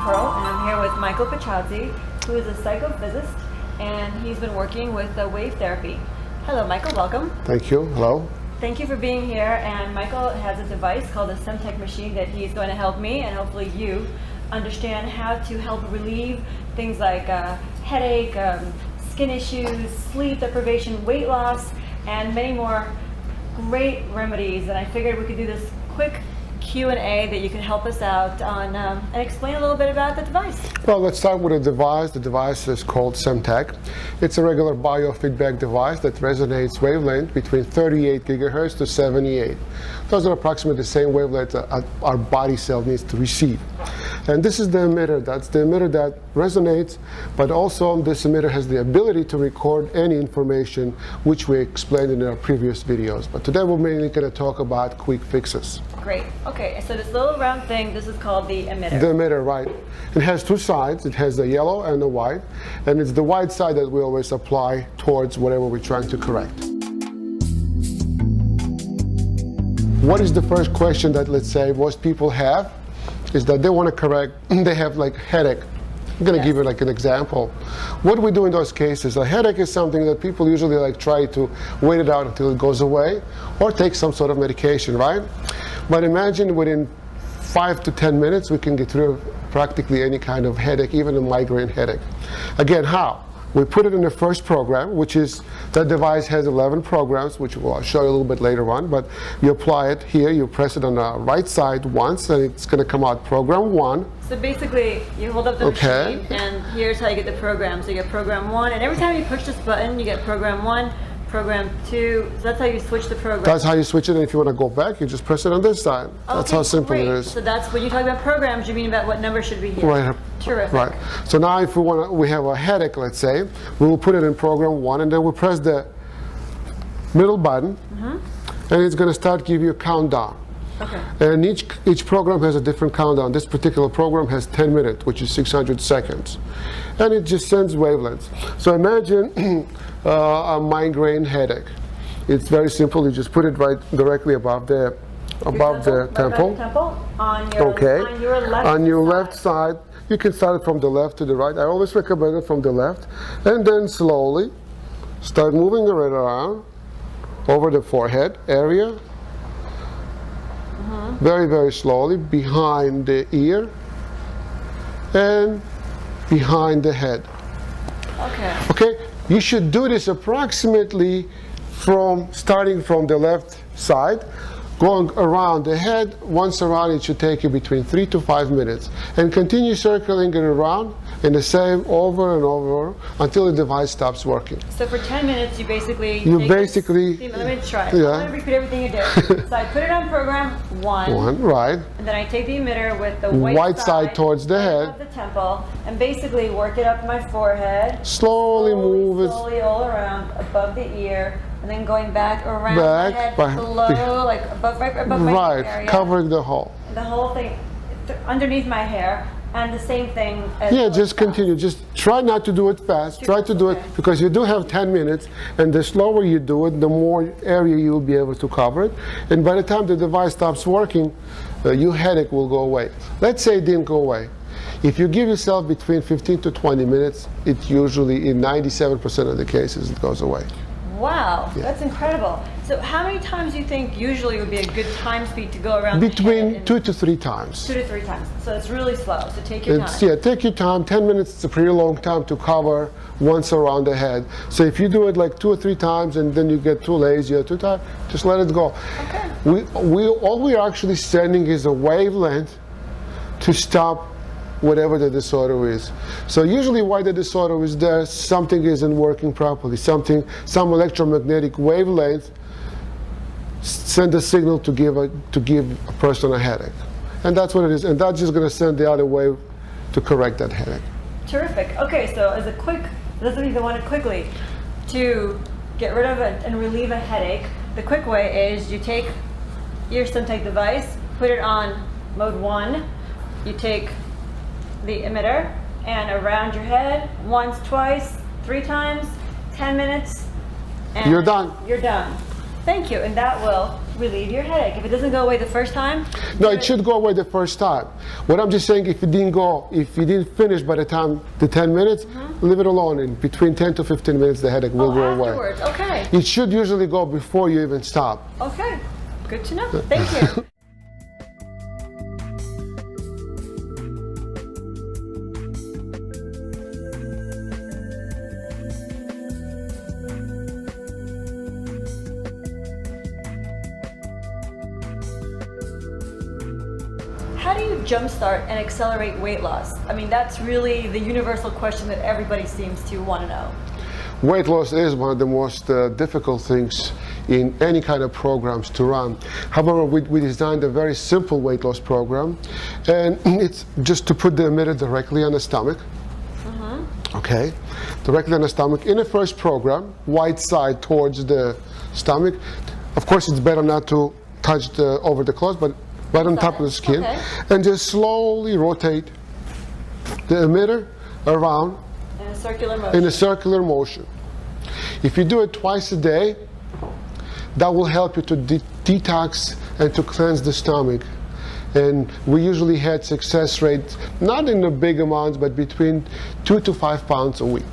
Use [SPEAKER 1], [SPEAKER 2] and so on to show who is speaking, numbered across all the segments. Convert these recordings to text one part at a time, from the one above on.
[SPEAKER 1] Pearl, and I'm here with Michael Pachadze, who is a psychophysicist, and he's been working with wave therapy. Hello, Michael. Welcome.
[SPEAKER 2] Thank you. Hello.
[SPEAKER 1] Thank you for being here. And Michael has a device called the Semtech machine that he's going to help me and hopefully you understand how to help relieve things like headache, skin issues, sleep deprivation, weight loss, and many more great remedies. And I figured we could do this quick Q&A that you can help us out on and explain a little bit about the device.
[SPEAKER 2] Well, let's start with a device. The device is called Semtech. It's a regular biofeedback device that resonates wavelength between 38 gigahertz to 78. Those are approximately the same wavelength that our body cell needs to receive. And this is the emitter. That's the emitter that resonates, but also this emitter has the ability to record any information, which we explained in our previous videos. But today we're mainly going to talk about quick fixes.
[SPEAKER 1] Great. Okay, so this little round thing, this is called the emitter.
[SPEAKER 2] The emitter, right. It has two sides. It has the yellow and the white. And it's the white side that we always apply towards whatever we're trying to correct. What is the first question that, let's say, most people have? Is that they want to correct, they have like headache. I'm going to give you like an example. What we do in those cases, a headache is something that people usually like try to wait it out until it goes away or take some sort of medication, right? But imagine within 5 to 10 minutes we can get rid of practically any kind of headache, even a migraine headache. Again, how? We put it in the first program, which is, that device has 11 programs, which I'll show you a little bit later on, but you apply it here, you press it on the right side once, and it's going to come out program 1.
[SPEAKER 1] So basically, you hold up the machine, and here's how you get the program. So you get program 1, and every time you push this button, you get program 1, program 2, so that's how you switch the program.
[SPEAKER 2] That's how you switch it, and if you want to go back, you just press it on this side. That's how simple it is.
[SPEAKER 1] So that's, when you talk about programs, you mean about what number should be here?
[SPEAKER 2] Right.
[SPEAKER 1] Terrific.
[SPEAKER 2] Right. So now if we have a headache, let's say, we will put it in program 1, and then we press the middle button, and it's going to start give you a countdown.
[SPEAKER 1] Okay.
[SPEAKER 2] And each program has a different countdown. This particular program has 10 minutes, which is 600 seconds. And it just sends wavelengths. So imagine a migraine headache. It's very simple. You just put it right directly above the temple.
[SPEAKER 1] On your left
[SPEAKER 2] side. You can start it from the left to the right. I always recommend it from the left. And then slowly start moving it around over the forehead area. Very, very slowly behind the ear and behind the head.
[SPEAKER 1] Okay.
[SPEAKER 2] Okay, you should do this approximately starting from the left side, going around the head. Once around, it should take you between 3 to 5 minutes, and continue circling it around in the same over and over until the device stops working.
[SPEAKER 1] So for 10 minutes, you basically
[SPEAKER 2] let
[SPEAKER 1] me try.
[SPEAKER 2] Yeah.
[SPEAKER 1] I'm going to repeat everything you did. So I put it on program 1.
[SPEAKER 2] Right.
[SPEAKER 1] And then I take the emitter with the
[SPEAKER 2] white side towards the head.
[SPEAKER 1] Above the temple, and basically work it up my forehead.
[SPEAKER 2] Slowly move it.
[SPEAKER 1] Slowly all around, above the ear, and then going back around my head, below, like above my area.
[SPEAKER 2] Covering the whole.
[SPEAKER 1] The whole thing, underneath my hair. And the same thing as
[SPEAKER 2] just continue. Just try not to do it fast. Try to do it, because you do have 10 minutes, and the slower you do it, the more area you'll be able to cover it. And by the time the device stops working, your headache will go away. Let's say it didn't go away. If you give yourself between 15 to 20 minutes, it usually, in 97% of the cases, it goes away.
[SPEAKER 1] Wow, that's incredible. So how many times do you think usually would be a good time speed to go around
[SPEAKER 2] Between 2 to 3 times.
[SPEAKER 1] 2 to 3 times. So it's really slow, so take your time.
[SPEAKER 2] Yeah, take your time. 10 minutes is a pretty long time to cover once around the head. So if you do it like 2 or 3 times and then you get too lazy or too tired, just let it go. Okay. All we're actually sending is a wavelength to stop whatever the disorder is. So usually why the disorder is there, something isn't working properly. Some electromagnetic wavelength send a signal to give a person a headache. And that's what it is. And that's just going to send the other way to correct that headache.
[SPEAKER 1] Terrific. Okay, so as a quick, those of you that want it quickly, to get rid of it and relieve a headache, the quick way is you take your Semtech device, put it on mode 1, you take the emitter and around your head once, twice, 3 times, 10 minutes, and
[SPEAKER 2] you're done.
[SPEAKER 1] You're done. Thank you, and that will relieve your headache. If it doesn't go away the first time,
[SPEAKER 2] No, it should go away the first time. What I'm just saying, if it didn't finish by the time the 10 minutes, leave it alone. In between 10 to 15 minutes, the headache will go away.
[SPEAKER 1] Afterwards, okay.
[SPEAKER 2] It should usually go before you even stop.
[SPEAKER 1] Okay, good to know. Thank you. How do you jumpstart and accelerate weight loss? I mean, that's really the universal question that everybody seems to want to know.
[SPEAKER 2] Weight loss is one of the most difficult things in any kind of programs to run. However, we designed a very simple weight loss program, and it's just to put the emitter directly on the stomach. Okay, directly on the stomach. In the first program, right side towards the stomach. Of course, it's better not to touch over the clothes, but right on top of the skin, and just slowly rotate the emitter around
[SPEAKER 1] in a circular motion.
[SPEAKER 2] In a circular motion. If you do it twice a day, that will help you to detox and to cleanse the stomach. And we usually had success rates, not in the big amounts, but between 2 to 5 pounds a week.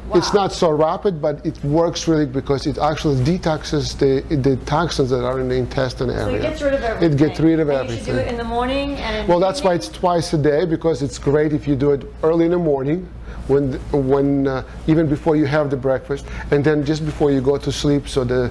[SPEAKER 1] Wow.
[SPEAKER 2] It's not so rapid, but it works really because it actually detoxes the toxins that are in the intestine area.
[SPEAKER 1] So it gets rid of everything.
[SPEAKER 2] It gets rid of
[SPEAKER 1] and
[SPEAKER 2] everything.
[SPEAKER 1] You should do it in the morning and in
[SPEAKER 2] Well,
[SPEAKER 1] the
[SPEAKER 2] that's why it's twice a day, because it's great if you do it early in the morning, when even before you have the breakfast, and then just before you go to sleep, so the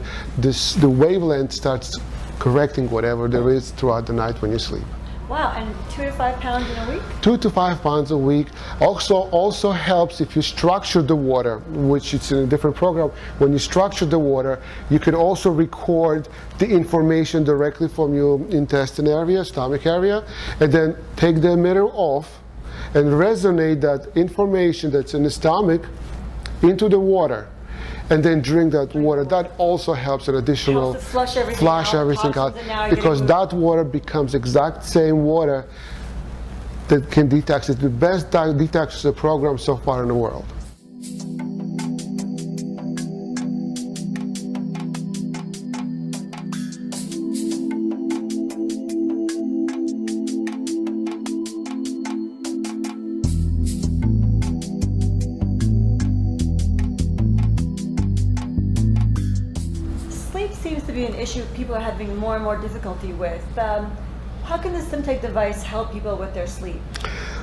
[SPEAKER 2] wavelength starts correcting whatever there is throughout the night when you sleep.
[SPEAKER 1] Wow, and 2 to 5 pounds in a week?
[SPEAKER 2] 2 to 5 pounds a week. Also helps if you structure the water, which it's in a different program. When you structure the water, you can also record the information directly from your intestine area, stomach area, and then take the emitter off and resonate that information that's in the stomach into the water, and then drink that water. That also helps an additional
[SPEAKER 1] flush
[SPEAKER 2] everything out, because that water becomes exact same water that can detox. It's the best detox program so far in the world.
[SPEAKER 1] Seems to be an issue people are having more and more difficulty with. How can the SimTech device help people with their sleep?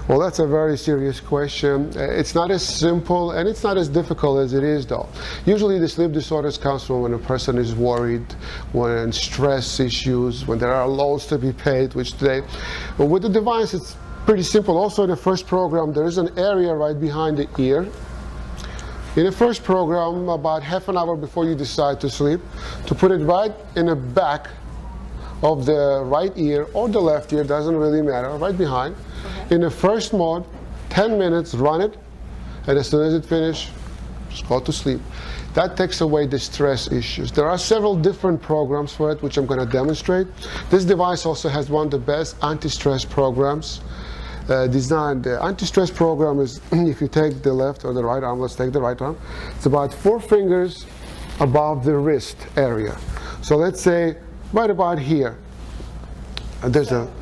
[SPEAKER 2] Well, that's a very serious question. It's not as simple and it's not as difficult as it is, though. Usually the sleep disorders comes from when a person is worried, when stress issues, when there are loans to be paid, which today. But with the device, it's pretty simple. Also in the first program, there is an area right behind the ear. In the first program, about half an hour before you decide to sleep, to put it right in the back of the right ear or the left ear, doesn't really matter, right behind. Okay. In the first mode, 10 minutes, run it, and as soon as it finishes, just go to sleep. That takes away the stress issues. There are several different programs for it, which I'm going to demonstrate. This device also has one of the best anti-stress programs designed. The anti-stress program is, if you take the left or the right arm, let's take the right arm, it's about 4 fingers above the wrist area. So let's say right about here. There's a,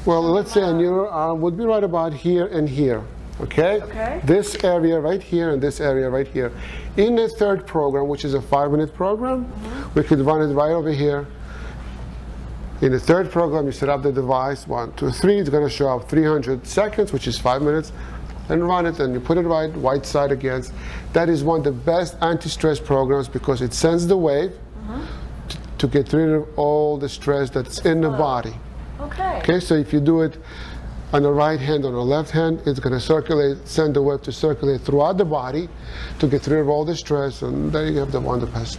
[SPEAKER 2] well, let's say on your arm would be right about here and here. Okay?
[SPEAKER 1] Okay.
[SPEAKER 2] This area right here and this area right here. In the third program, which is a 5-minute program, we could run it right over here. In the third program, you set up the device, 1, 2, 3, it's going to show up 300 seconds, which is 5 minutes, and run it, and you put it right side against. That is one of the best anti-stress programs because it sends the wave to get rid of all the stress that's in the body.
[SPEAKER 1] Okay.
[SPEAKER 2] Okay, so if you do it on the right hand or the left hand, it's going to circulate, send the wave to circulate throughout the body to get rid of all the stress, and there you have the one of the best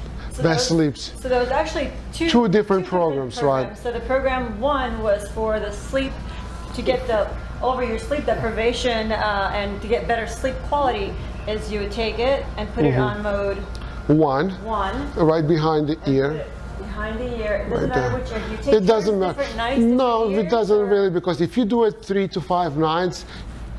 [SPEAKER 2] sleeps.
[SPEAKER 1] So there was actually two
[SPEAKER 2] different programs, right?
[SPEAKER 1] So the program 1 was for the sleep, to get over your sleep deprivation and to get better sleep quality, is you would take it and put it on mode
[SPEAKER 2] 1, right behind the ear.
[SPEAKER 1] Behind the ear. It doesn't matter which ear. You take
[SPEAKER 2] it doesn't matter.
[SPEAKER 1] Different nights,
[SPEAKER 2] no,
[SPEAKER 1] different
[SPEAKER 2] it doesn't
[SPEAKER 1] years,
[SPEAKER 2] really, because if you do it 3 to 5 nights,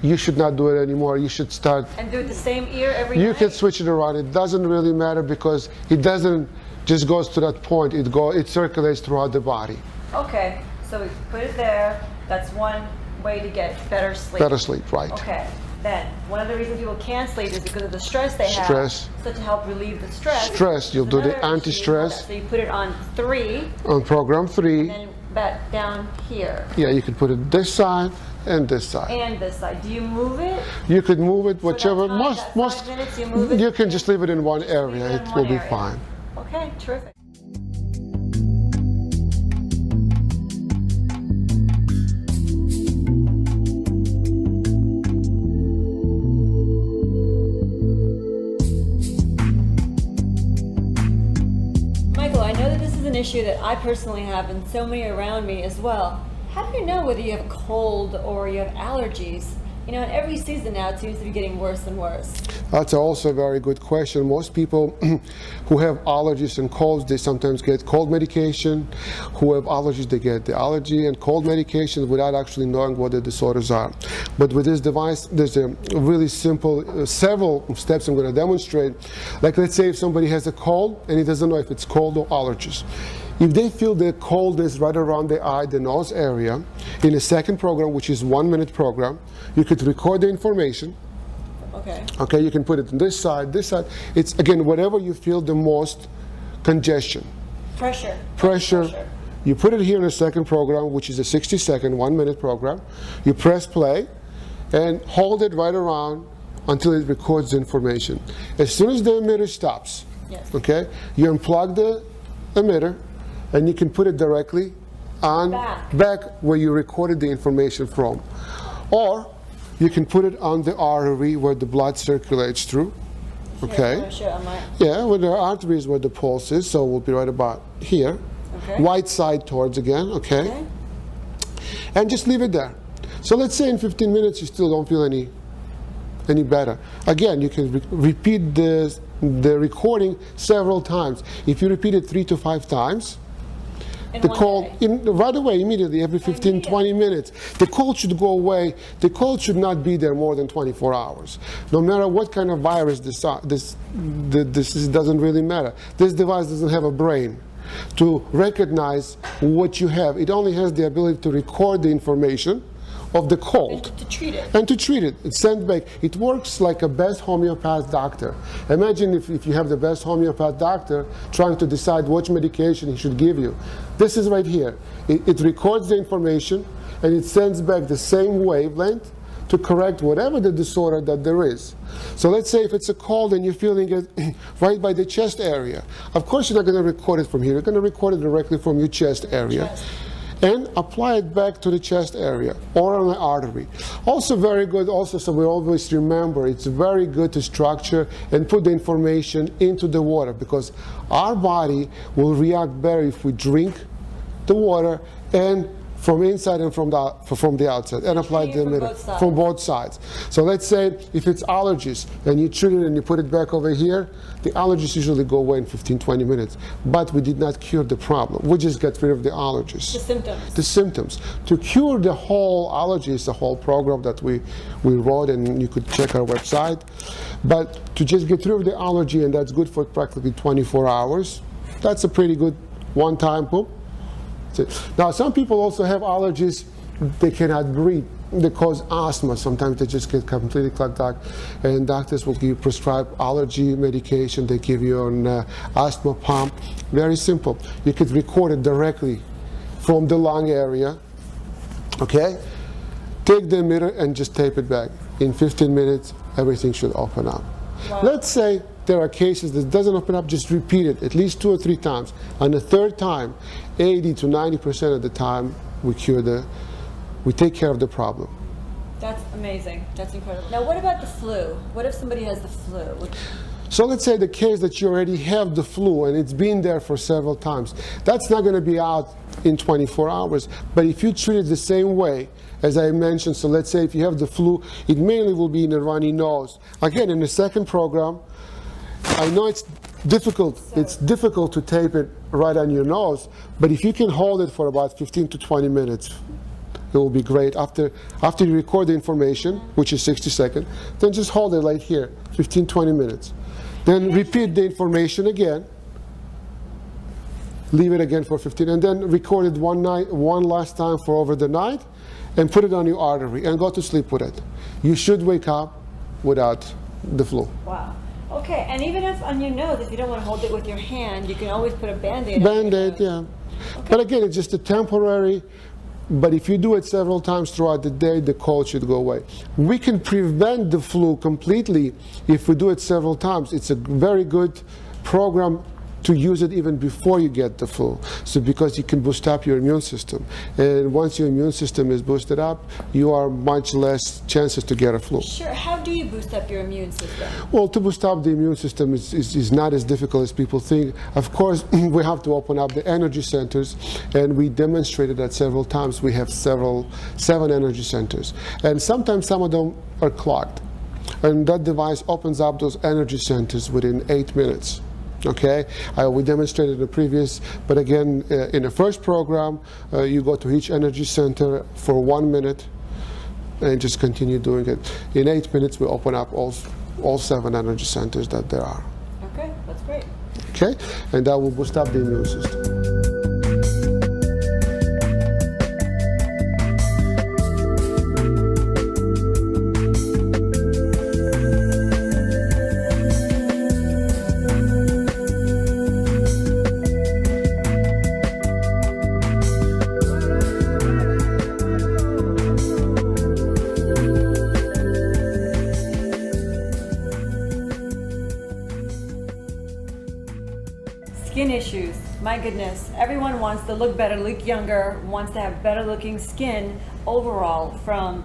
[SPEAKER 2] you should not do it anymore. You should start.
[SPEAKER 1] And do it the same ear every night?
[SPEAKER 2] You can switch it around. It doesn't really matter because it doesn't just goes to that point. It circulates throughout the body.
[SPEAKER 1] Okay, so we put it there. That's one way to get better sleep.
[SPEAKER 2] Better sleep, right.
[SPEAKER 1] Okay. Then, one of the reasons people can't sleep is because of the stress they have.
[SPEAKER 2] Stress.
[SPEAKER 1] So to help relieve the stress.
[SPEAKER 2] Stress, you'll do the
[SPEAKER 1] another
[SPEAKER 2] anti-stress.
[SPEAKER 1] So you put it on 3.
[SPEAKER 2] On program 3.
[SPEAKER 1] And then back down here.
[SPEAKER 2] Yeah, you can put it this side and this side.
[SPEAKER 1] And this side. Do you move it?
[SPEAKER 2] You could move it whichever.
[SPEAKER 1] That 5 minutes you move it?
[SPEAKER 2] You can just leave it in one area. It will be fine.
[SPEAKER 1] Okay, terrific. I know that this is an issue that I personally have and so many around me as well. How do you know whether you have a cold or you have allergies? You know, in every season now it seems to be getting worse and worse.
[SPEAKER 2] That's also a very good question. Most people who have allergies and colds, they sometimes get cold medication. Who have allergies, they get the allergy and cold medication without actually knowing what the disorders are. But with this device, there's a really simple, several steps I'm going to demonstrate. Like, let's say if somebody has a cold and he doesn't know if it's cold or allergies. If they feel the coldness right around the eye, the nose area, in a second program, which is 1-minute program, you could record the information.
[SPEAKER 1] Okay.
[SPEAKER 2] Okay, you can put it on this side, this side. It's, again, whatever you feel the most congestion.
[SPEAKER 1] Pressure.
[SPEAKER 2] Pressure. You put it here in a second program, which is a 60-second, 1-minute program. You press play and hold it right around until it records the information. As soon as the emitter stops,
[SPEAKER 1] yes.
[SPEAKER 2] Okay, you unplug the emitter, and you can put it directly on back where you recorded the information from. Or you can put it on the artery where the blood circulates through. Okay? Yeah, where the artery is where the pulse is, so we'll be right about here. Okay. Right side towards again, okay? And just leave it there. So let's say in 15 minutes you still don't feel any better. Again, you can repeat the recording several times. If you repeat it 3 to 5 times, the cold, right away, immediately, every 15, 20 minutes, the cold should go away. The cold should not be there more than 24 hours. No matter what kind of virus this doesn't really matter. This device doesn't have a brain to recognize what you have. It only has the ability to record the information of the cold.
[SPEAKER 1] And to treat it.
[SPEAKER 2] And to treat it. It's sent back. It works like a best homeopath doctor. Imagine if you have the best homeopath doctor trying to decide which medication he should give you. This is right here. It records the information and it sends back the same wavelength to correct whatever the disorder that there is. So let's say if it's a cold and you're feeling it right by the chest area. Of course you're not going to record it from here. You're going to record it directly from your chest area. And apply it back to the chest area or on the artery. Also very good, also, so we always remember, it's very good to structure and put the information into the water, because our body will react better if we drink the water and from inside and from the outside, and apply the emitter from both sides. So let's say if it's allergies and you treat it and you put it back over here, the allergies usually go away in 15-20 minutes. But we did not cure the problem. We just got rid of the allergies.
[SPEAKER 1] The symptoms.
[SPEAKER 2] The symptoms. To cure the whole allergies, the whole program that we wrote, and you could check our website. But to just get rid of the allergy, and that's good for practically 24 hours, that's a pretty good one-time boom. Now, some people also have allergies. They cannot breathe. They cause asthma. Sometimes they just get completely clogged up, and doctors will give you prescribed allergy medication. They give you an asthma pump. Very simple. You could record it directly from the lung area. Okay? Take the emitter and just tape it back. In 15 minutes, everything should open up. Wow. Let's say there are cases that doesn't open up, just repeat it at least 2 or 3 times. On the third time, 80 to 90% of the time, we take care of the problem.
[SPEAKER 1] That's amazing. That's incredible. Now, what about the flu? What if somebody has the flu?
[SPEAKER 2] So let's say the case that you already have the flu and it's been there for several times. That's not going to be out in 24 hours. But if you treat it the same way, as I mentioned, so let's say if you have the flu, it mainly will be in a runny nose. Again, in the second program, I know it's difficult. It's difficult to tape it right on your nose, but if you can hold it for about 15 to 20 minutes, it will be great. After you record the information, which is 60 seconds, then just hold it right here, 15, 20 minutes. Then repeat the information again. leave it again for 15, and then record it one last time for over the night, and put it on your artery and go to sleep with it. You should wake up without the flu.
[SPEAKER 1] Wow. Okay, and even if on your nose, if you don't want to hold it with your hand, you can always put a Band-Aid on
[SPEAKER 2] Band-Aid, yeah.
[SPEAKER 1] Okay.
[SPEAKER 2] But again, it's just a temporary, but if you do it several times throughout the day, the cold should go away. We can prevent the flu completely if we do it several times. It's a very good program to use it even before you get the flu. So because you can boost up your immune system. And once your immune system is boosted up, you are much less chances to get a flu.
[SPEAKER 1] Sure. How do you boost up your immune system?
[SPEAKER 2] Well, to boost up the immune system is not as difficult as people think. Of course, we have to open up the energy centers, and we demonstrated that several times. We have 7 energy centers. And sometimes some of them are clogged. And that device opens up those energy centers within 8 minutes. Okay, we demonstrated in the previous, but again, in the first program, you go to each energy center for 1 minute and just continue doing it. In 8 minutes, we open up all 7 energy centers that there are.
[SPEAKER 1] Okay, that's great.
[SPEAKER 2] Okay, and that will boost up the immune system.
[SPEAKER 1] Skin issues. My goodness, everyone wants to look better, look younger, wants to have better looking skin overall, from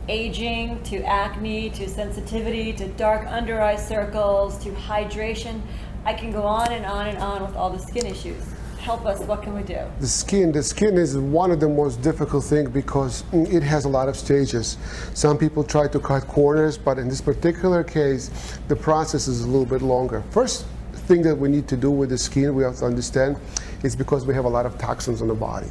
[SPEAKER 1] aging to acne to sensitivity to dark under eye circles to hydration. I can go on and on and on with all the skin issues. Help us, what can we do?
[SPEAKER 2] The skin is one of the most difficult things because it has a lot of stages. Some people try to cut corners, but in this particular case, the process is a little bit longer. First thing that we need to do with the skin, we have to understand, is because we have a lot of toxins on the body.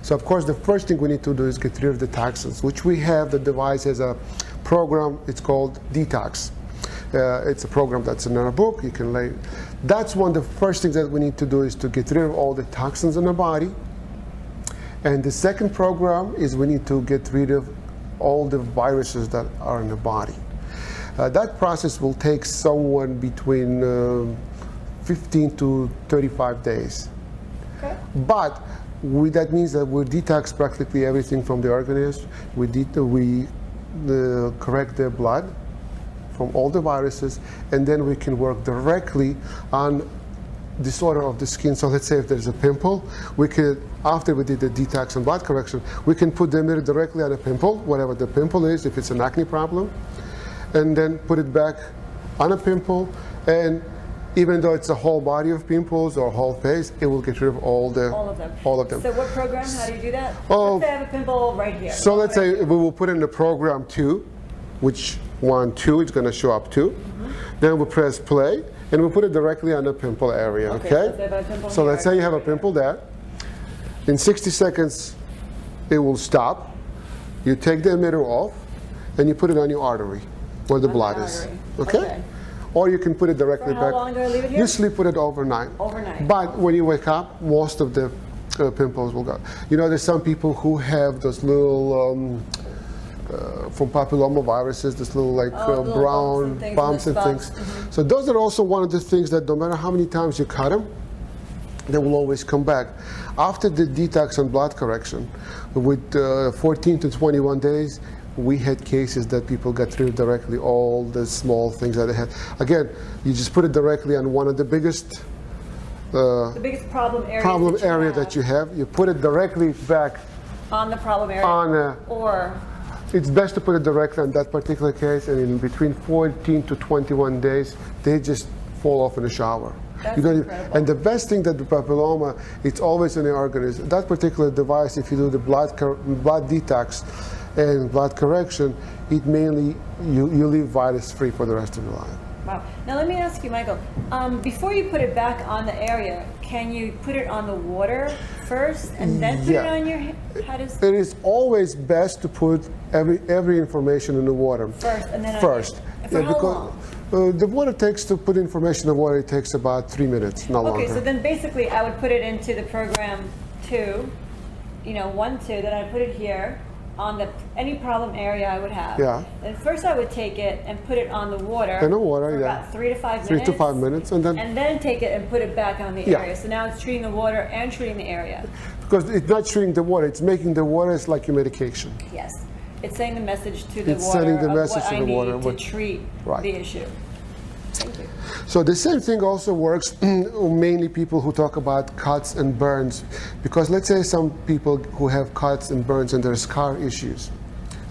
[SPEAKER 2] So of course, the first thing we need to do is get rid of the toxins, which we have. The device has a program, it's called Detox. It's a program that's in our book. You can lay. That's one of the first things that we need to do, is to get rid of all the toxins in the body. And the second program is we need to get rid of all the viruses that are in the body. That process will take somewhere between 15 to 35 days.
[SPEAKER 1] Okay.
[SPEAKER 2] But that means that we detox practically everything from the organism. We correct the blood from all the viruses, and then we can work directly on disorder of the skin. So let's say if there's a pimple, we could, after we did the detox and blood correction, we can put the mirror directly on a pimple, whatever the pimple is, if it's an acne problem, and then put it back on a pimple, and even though it's a whole body of pimples or whole face, it will get rid of all of them. All of them.
[SPEAKER 1] So what program, how do you do that?
[SPEAKER 2] Oh,
[SPEAKER 1] let's say I have a pimple right here.
[SPEAKER 2] So let's say we will put in the program 2, which 1, 2, it's going to show up 2. Then we'll press play, and we'll put it directly on the pimple area, okay? So let's say you have a pimple there. In 60 seconds, it will stop. You take the emitter off, and you put it on your artery, where the blood is, okay? Or you can put it directly back.
[SPEAKER 1] How long do I leave it here?
[SPEAKER 2] You sleep with it overnight.
[SPEAKER 1] Overnight.
[SPEAKER 2] But when you wake up, most of the pimples will go. You know, there's some people who have those little, from papillomaviruses, this little like
[SPEAKER 1] little
[SPEAKER 2] brown bumps and things. So those are also one of the things that no matter how many times you cut them, they will always come back. After the detox and blood correction, with 14 to 21 days, we had cases that people got rid of directly all the small things that they had. Again, you just put it directly on one of the biggest
[SPEAKER 1] problem area
[SPEAKER 2] that you have. You put it directly back
[SPEAKER 1] on the problem area. Or
[SPEAKER 2] it's best to put it directly on that particular case, and in between 14 to 21 days, they just fall off in the shower.
[SPEAKER 1] That's
[SPEAKER 2] incredible. And the best thing that the papilloma, it's always in the organism. That particular device, if you do the blood detox and blood correction, it mainly, you live virus-free for the rest of your life.
[SPEAKER 1] Wow. Now let me ask you, Michael, before you put it back on the area, can you put it on the water first and then put it on your head? How does
[SPEAKER 2] it is always best to put every information in the water
[SPEAKER 1] first, and then
[SPEAKER 2] first.
[SPEAKER 1] For how long?
[SPEAKER 2] The water takes to put information in water, it takes about 3 minutes, not longer.
[SPEAKER 1] Okay, so then basically I would put it into the program 2, 1, 2, then I put it here on any problem area I would have.
[SPEAKER 2] Yeah.
[SPEAKER 1] Then first I would take it and put it on the water.
[SPEAKER 2] In the water,
[SPEAKER 1] for
[SPEAKER 2] yeah.
[SPEAKER 1] about 3 to 5 minutes.
[SPEAKER 2] 3 to 5 minutes, and
[SPEAKER 1] then take it and put it back on the
[SPEAKER 2] Yeah.
[SPEAKER 1] area. So now it's treating the water and treating the area.
[SPEAKER 2] because it's not treating the water, it's making the water like your medication.
[SPEAKER 1] Yes. It's sending the message to the
[SPEAKER 2] It's
[SPEAKER 1] water
[SPEAKER 2] sending the
[SPEAKER 1] of
[SPEAKER 2] message
[SPEAKER 1] what
[SPEAKER 2] to
[SPEAKER 1] I
[SPEAKER 2] the
[SPEAKER 1] need
[SPEAKER 2] water,
[SPEAKER 1] to
[SPEAKER 2] what-
[SPEAKER 1] treat
[SPEAKER 2] Right.
[SPEAKER 1] the issue. Thank you.
[SPEAKER 2] So the same thing also works mainly people who talk about cuts and burns, because let's say some people who have cuts and burns and their scar issues.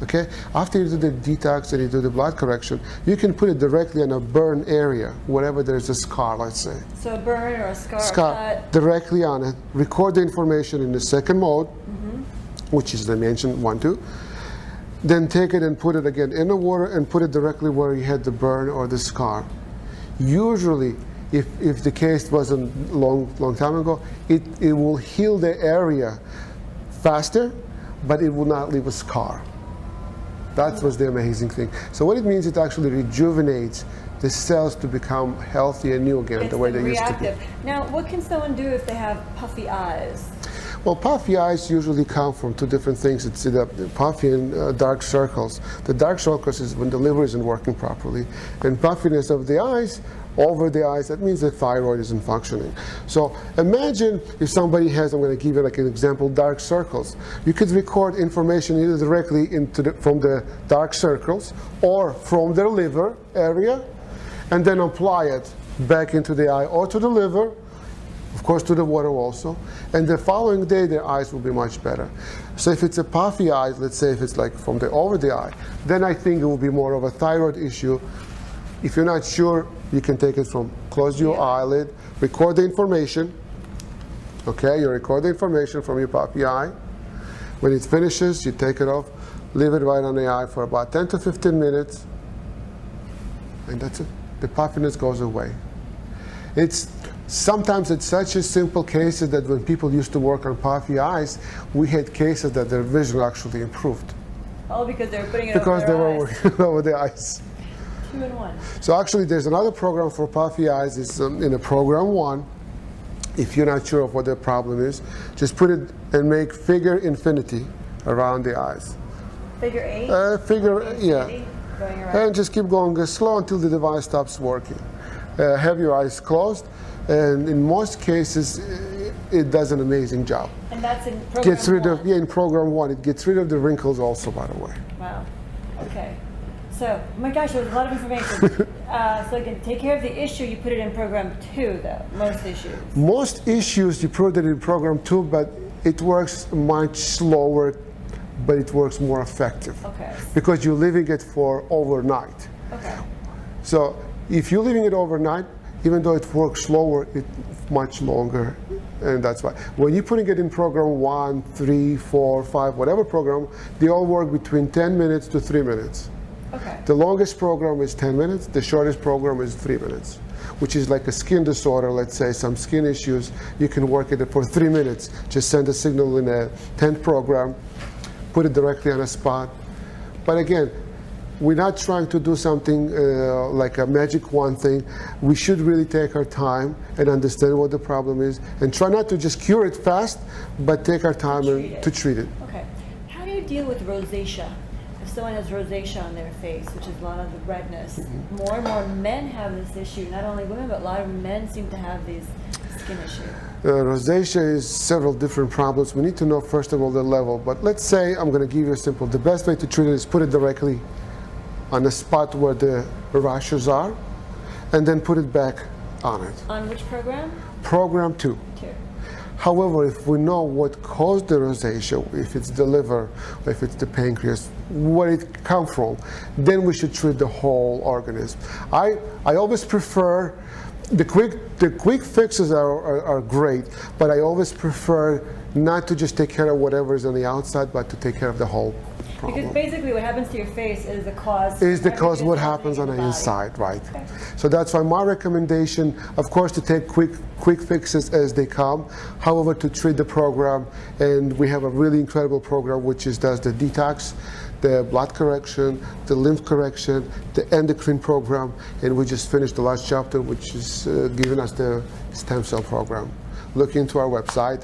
[SPEAKER 2] Okay, after you do the detox and you do the blood correction, you can put it directly on a burn area, wherever there's a scar, let's say.
[SPEAKER 1] So a burn or a scar,
[SPEAKER 2] Scar
[SPEAKER 1] cut.
[SPEAKER 2] directly on it, record the information in the second mode, which is dimension 1, 2. Then take it and put it again in the water and put it directly where you had the burn or the scar. Usually, if the case wasn't long time ago, it will heal the area faster, but it will not leave a scar. That was the amazing thing. So what it means, it actually rejuvenates the cells to become healthy and new again,
[SPEAKER 1] It's
[SPEAKER 2] the way they used to
[SPEAKER 1] reactive.
[SPEAKER 2] be.
[SPEAKER 1] Now, what can someone do if they have puffy eyes?
[SPEAKER 2] Well, puffy eyes usually come from 2 different things. It's the puffy and dark circles. The dark circles is when the liver isn't working properly. And puffiness of the eyes, over the eyes, that means the thyroid isn't functioning. So imagine if somebody has, I'm going to give you like an example, dark circles. You could record information either directly from the dark circles or from their liver area, and then apply it back into the eye or to the liver, of course to the water also, and the following day their eyes will be much better. So if it's a puffy eye, let's say if it's like from the over the eye, then I think it will be more of a thyroid issue. If you're not sure, you can take it from, close your eyelid, record the information, okay, you record the information from your puffy eye. When it finishes, you take it off, leave it right on the eye for about 10 to 15 minutes, and that's it. The puffiness goes away. Sometimes it's such a simple cases that when people used to work on puffy eyes, we had cases that their vision actually improved.
[SPEAKER 1] Oh, because they were putting it
[SPEAKER 2] Because
[SPEAKER 1] over
[SPEAKER 2] they
[SPEAKER 1] their
[SPEAKER 2] were
[SPEAKER 1] eyes.
[SPEAKER 2] working over the eyes.
[SPEAKER 1] 2 in 1.
[SPEAKER 2] So actually there's another program for puffy eyes. It's in a program 1. If you're not sure of what the problem is, just put it and make figure infinity around the eyes.
[SPEAKER 1] Figure 8?
[SPEAKER 2] Figure, yeah.
[SPEAKER 1] Infinity, going around.
[SPEAKER 2] And just keep going slow until the device stops working. Have your eyes closed, and in most cases, it does an amazing job.
[SPEAKER 1] And that's in program
[SPEAKER 2] Gets rid of,
[SPEAKER 1] 1.
[SPEAKER 2] yeah, in program 1, it gets rid of the wrinkles also, by the way.
[SPEAKER 1] Wow. Okay. So, oh my gosh, there was a lot of information. So again, take care of the issue, you put it in program 2 though, most issues.
[SPEAKER 2] Most issues, you put it in program 2, but it works much slower, but it works more effective.
[SPEAKER 1] Okay.
[SPEAKER 2] Because you're leaving it for overnight.
[SPEAKER 1] Okay.
[SPEAKER 2] So if you're leaving it overnight, even though it works slower, it's much longer, and that's why. When you're putting it in program 1, 3, 4, 5, whatever program, they all work between 10 minutes to 3 minutes.
[SPEAKER 1] Okay.
[SPEAKER 2] The longest program is 10 minutes, the shortest program is 3 minutes, which is like a skin disorder, let's say, some skin issues, you can work it for 3 minutes. Just send a signal in a 10th program, put it directly on a spot. But again, we're not trying to do something like a magic wand thing. We should really take our time and understand what the problem is and try not to just cure it fast, but take our time to treat it.
[SPEAKER 1] Okay. How do you deal with rosacea? If someone has rosacea on their face, which is a lot of the redness, more and more men have this issue, not only women, but a lot of men seem to have these skin issues.
[SPEAKER 2] Rosacea is several different problems. We need to know, first of all, the level. But let's say, I'm going to give you a simple, the best way to treat it is put it directly on the spot where the rashes are, and then put it back on it.
[SPEAKER 1] On which program?
[SPEAKER 2] Program 2.
[SPEAKER 1] 2.
[SPEAKER 2] However, if we know what caused the rosacea, if it's the liver, if it's the pancreas, where it come from, then we should treat the whole organism. I always prefer, the quick fixes are great, but I always prefer not to just take care of whatever is on the outside, but to take care of the whole problem.
[SPEAKER 1] Because basically what happens to your face is the cause.
[SPEAKER 2] Is the cause
[SPEAKER 1] everything
[SPEAKER 2] what
[SPEAKER 1] that's
[SPEAKER 2] happens on
[SPEAKER 1] happening
[SPEAKER 2] the
[SPEAKER 1] in body.
[SPEAKER 2] inside, right?
[SPEAKER 1] Okay.
[SPEAKER 2] So that's why my recommendation, of course, to take quick fixes as they come. However, to treat the program, and we have a really incredible program which does the detox, the blood correction, the lymph correction, the endocrine program, and we just finished the last chapter, which is giving us the stem cell program. Look into our website.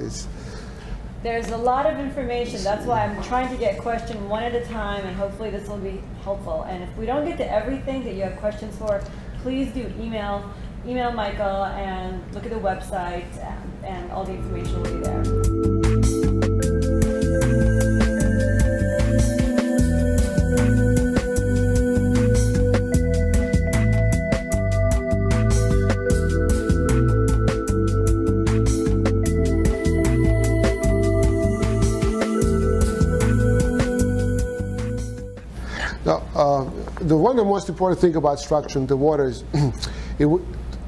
[SPEAKER 1] There's a lot of information. That's why I'm trying to get questions one at a time, and hopefully this will be helpful. And if we don't get to everything that you have questions for, please do email Michael and look at the website, and all the information will be there.
[SPEAKER 2] Now, the most important thing about structuring the water is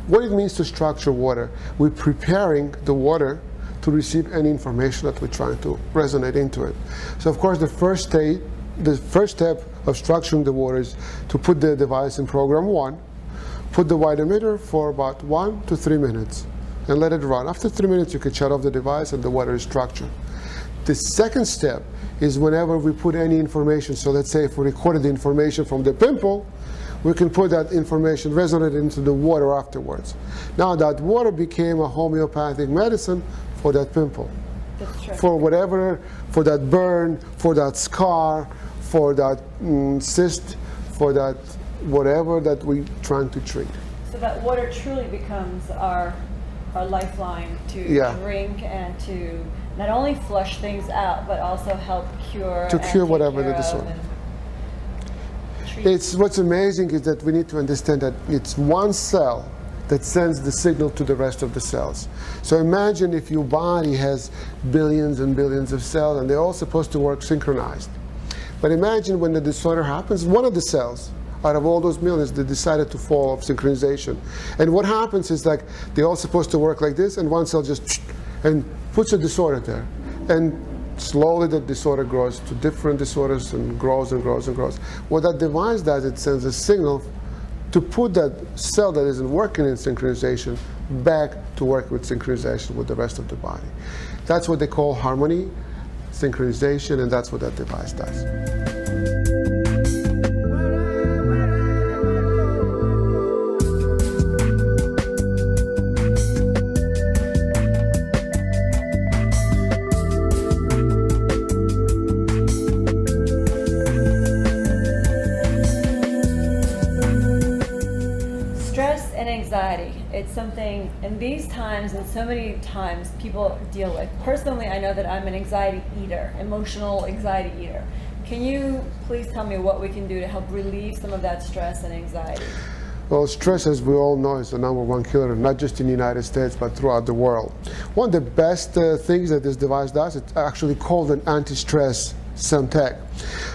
[SPEAKER 2] what it means to structure water. We're preparing the water to receive any information that we're trying to resonate into it. So, of course, the first step of structuring the water is to put the device in program 1, put the white emitter for about 1 to 3 minutes, and let it run. After 3 minutes, you can shut off the device, and the water is structured. The second step is whenever we put any information, so let's say if we recorded the information from the pimple, we can put that information, resonate into the water afterwards. Now that water became a homeopathic medicine for that pimple.
[SPEAKER 1] That's true.
[SPEAKER 2] For whatever, for that burn, for that scar, for that cyst, for that whatever that we're trying to treat.
[SPEAKER 1] So that water truly becomes our lifeline to drink and to not only flush things out, but also help cure.
[SPEAKER 2] To cure whatever the disorder. What's amazing is that we need to understand that it's one cell that sends the signal to the rest of the cells. So imagine if your body has billions and billions of cells, and they're all supposed to work synchronized. But imagine when the disorder happens, one of the cells out of all those millions, they decided to fall off synchronization. And what happens is like they're all supposed to work like this, and one cell just and puts a disorder there. And slowly the disorder grows to different disorders and grows and grows and grows. What that device does, it sends a signal to put that cell that isn't working in synchronization back to work with synchronization with the rest of the body. That's what they call harmony, synchronization, and that's what that device does.
[SPEAKER 1] It's something in these times and so many times people deal with. Personally, I know that I'm an anxiety eater, emotional anxiety eater. Can you please tell me what we can do to help relieve some of that stress and anxiety?
[SPEAKER 2] Well, stress, as we all know, is the #1 killer, not just in the United States, but throughout the world. One of the best things that this device does, it's actually called an anti-stress Semtech.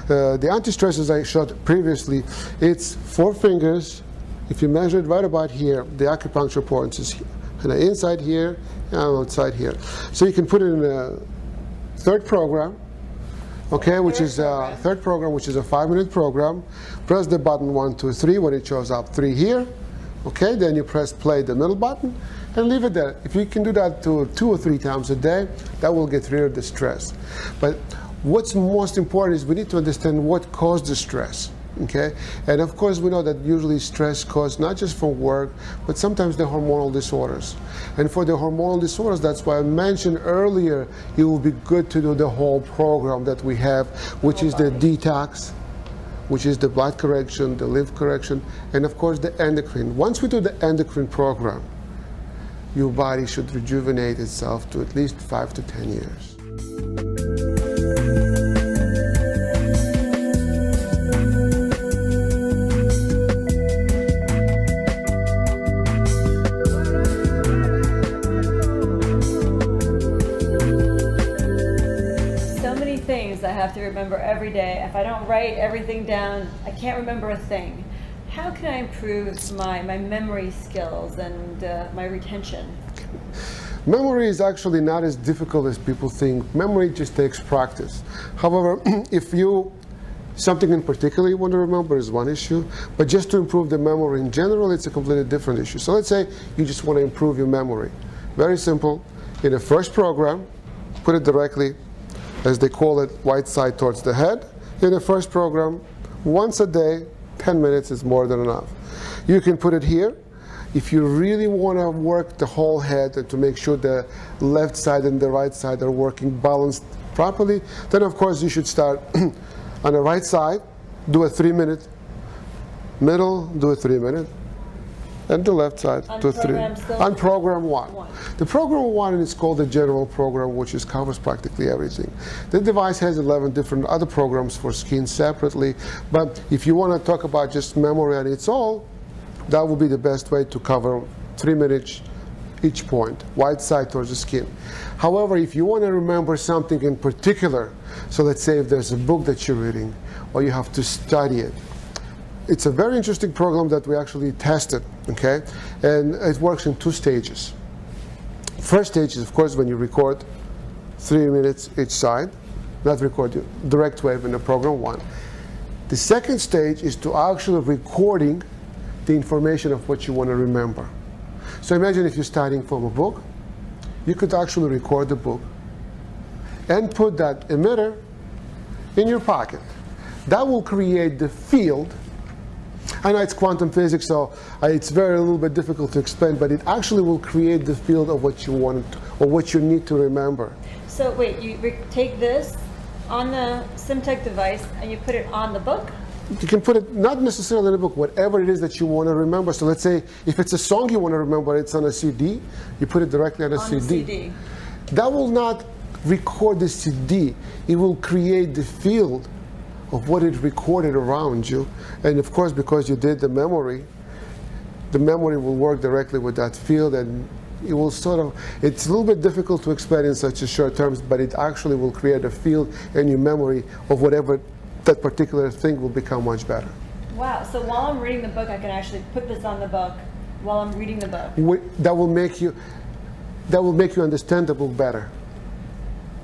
[SPEAKER 2] The anti-stress, as I showed previously, it's 4 fingers. If you measure it right about here, the acupuncture points is inside here and outside here. So you can put it in a third program, okay, which is a third program, which is a 5-minute program. Press the button 1, 2, 3 when it shows up 3 here. Okay, then you press play the middle button and leave it there. If you can do that 2 or 3 times a day, that will get rid of the stress. But what's most important is we need to understand what caused the stress. Okay, and of course we know that usually stress caused not just from work, but sometimes the hormonal disorders. And for the hormonal disorders, that's why I mentioned earlier, it will be good to do the whole program that we have, which is the detox, which is the blood correction, the lymph correction, and of course the endocrine. Once we do the endocrine program, your body should rejuvenate itself to at least 5 to 10 years.
[SPEAKER 1] I have to remember every day. If I don't write everything down, I can't remember a thing. How can I improve my memory skills and my retention?
[SPEAKER 2] Memory is actually not as difficult as people think. Memory just takes practice. However, if something in particular you want to remember is one issue, but just to improve the memory in general, it's a completely different issue. So let's say you just want to improve your memory. Very simple. In the first program, put it directly, as they call it, right side towards the head, in the first program, once a day, 10 minutes is more than enough. You can put it here. If you really want to work the whole head and to make sure the left side and the right side are working balanced properly, then of course you should start on the right side, do a 3-minute, middle, do a 3-minute, and the left side, do a 3. On program 1. The program 1 is called the general program, which covers practically everything. The device has 11 different other programs for skin separately, but if you want to talk about just memory on its own, that would be the best way to cover 3 minutes each point, white side towards the skin. However, if you want to remember something in particular, so let's say if there's a book that you're reading, or you have to study it, it's a very interesting program that we actually tested, okay? And it works in 2 stages. First stage is, of course, when you record 3 minutes each side, not record you, direct wave in the program 1. The second stage is to actually recording the information of what you want to remember. So imagine if you're studying from a book, you could actually record the book and put that emitter in your pocket. That will create the field. I know it's quantum physics, so it's a little bit difficult to explain, but it actually will create the field of what you want or what you need to remember.
[SPEAKER 1] So wait, you take this on the SimTech device and you put it on the book?
[SPEAKER 2] You can put it not necessarily in the book, whatever it is that you want to remember. So let's say if it's a song you want to remember, it's on a CD, you put it directly on a CD. That will not record the CD. It will create the field of what it recorded around you. And of course, because you did the memory will work directly with that field, and it will it's a little bit difficult to explain in such a short terms, but it actually will create a field in your memory of whatever that particular thing will become much better.
[SPEAKER 1] Wow, so while I'm reading the book, I can actually put this on the book while I'm reading the book.
[SPEAKER 2] That will make you understand the book better.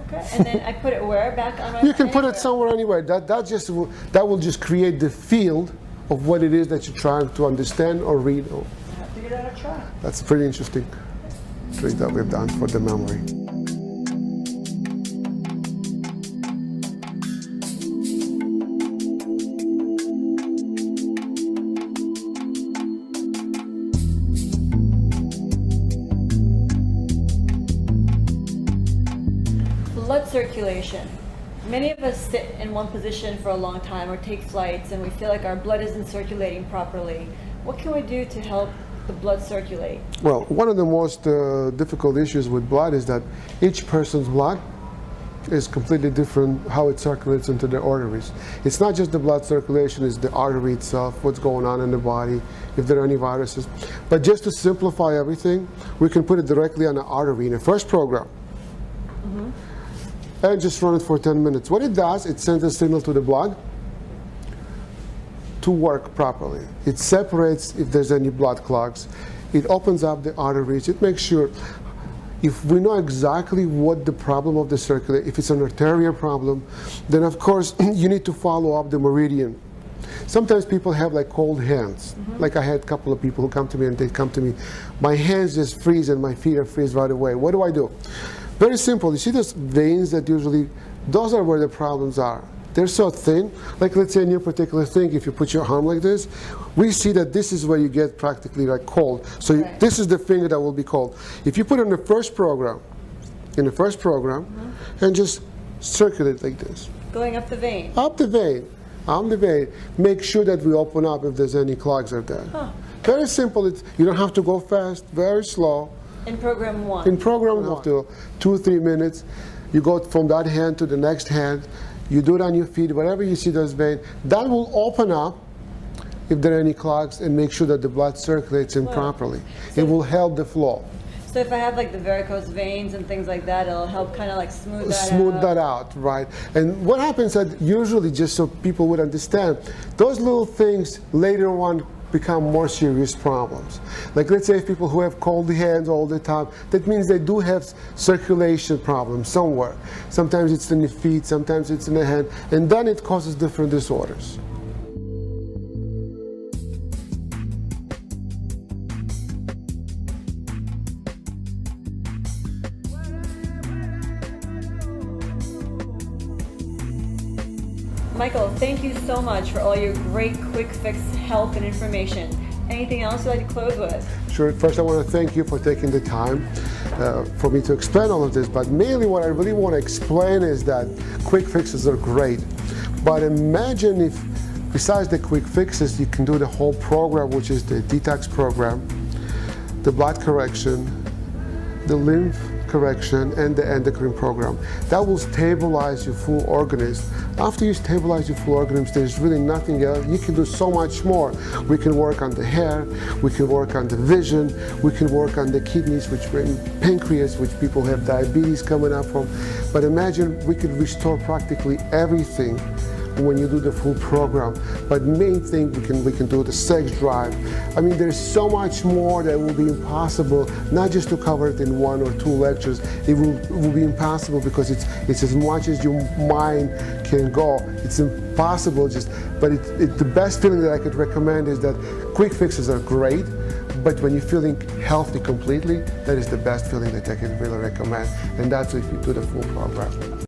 [SPEAKER 1] Okay, and then I put it where? Back on my
[SPEAKER 2] You can put it somewhere anywhere. That will just create the field of what it is that you're trying to understand or read.
[SPEAKER 1] I'll have to give that a try.
[SPEAKER 2] That's a pretty interesting trick that we've done for the memory.
[SPEAKER 1] Blood circulation. Many of us sit in one position for a long time or take flights and we feel like our blood isn't circulating properly. What can we do to help the blood circulate?
[SPEAKER 2] Well, one of the most difficult issues with blood is that each person's blood is completely different how it circulates into the arteries. It's not just the blood circulation, it's the artery itself, what's going on in the body, if there are any viruses. But just to simplify everything, we can put it directly on the artery in the first program. And just run it for 10 minutes. What it does, it sends a signal to the blood to work properly. It separates if there's any blood clogs. It opens up the arteries. It makes sure, if we know exactly what the problem of the circulation, if it's an arterial problem, then of course you need to follow up the meridian. Sometimes people have like cold hands. Like I had a couple of people who come to me and they come to me, my hands just freeze and my feet are freeze right away. What do I do? Very simple. You see those veins that usually, those are where the problems are. They're so thin, like let's say in your particular thing, if you put your arm like this, we see that this is where you get practically like cold. So this is the finger that will be cold. If you put it in the first program, and just circulate like this.
[SPEAKER 1] Going up the vein?
[SPEAKER 2] Up the vein. Make ssure that we open up if there's any clogs are there. Very simple. You don't have to go fast, very slow.
[SPEAKER 1] In program 1?
[SPEAKER 2] In program 1, up to 2-3 minutes. You go from that hand to the next hand. You do it on your feet, wherever you see those veins. That will open up if there are any clogs and make sure that the blood circulates in properly. So it will help the flow.
[SPEAKER 1] So if I have like the varicose veins and things like that, it'll help kind of like smooth that out?
[SPEAKER 2] Smooth that out, right. And what happens that usually, just so people would understand, those little things later on become more serious problems. Like let's say people who have cold hands all the time, that means they do have circulation problems somewhere. Sometimes it's in the feet, sometimes it's in the hand, and then it causes different disorders.
[SPEAKER 1] Michael, thank you so much for all your great quick fix help and information. Anything else you'd like to close with?
[SPEAKER 2] Sure. First, I want to thank you for taking the time for me to explain all of this. But mainly what I really want to explain is that quick fixes are great. But imagine if, besides the quick fixes, you can do the whole program, which is the detox program, the blood correction, the lymph correction, and the endocrine program. That will stabilize your full organism. After you stabilize your full organism, there's really nothing else. You can do so much more. We can work on the hair, we can work on the vision, we can work on the kidneys, which bring pancreas, which people have diabetes coming up from. But imagine we could restore practically everything when you do the full program. But main thing, we can do the sex drive. I mean, there's so much more that will be impossible, not just to cover it in 1 or 2 lectures. It will be impossible because it's as much as your mind can go. It's impossible, but the best feeling that I could recommend is that quick fixes are great, but when you're feeling healthy completely, that is the best feeling that I can really recommend. And that's if you do the full program.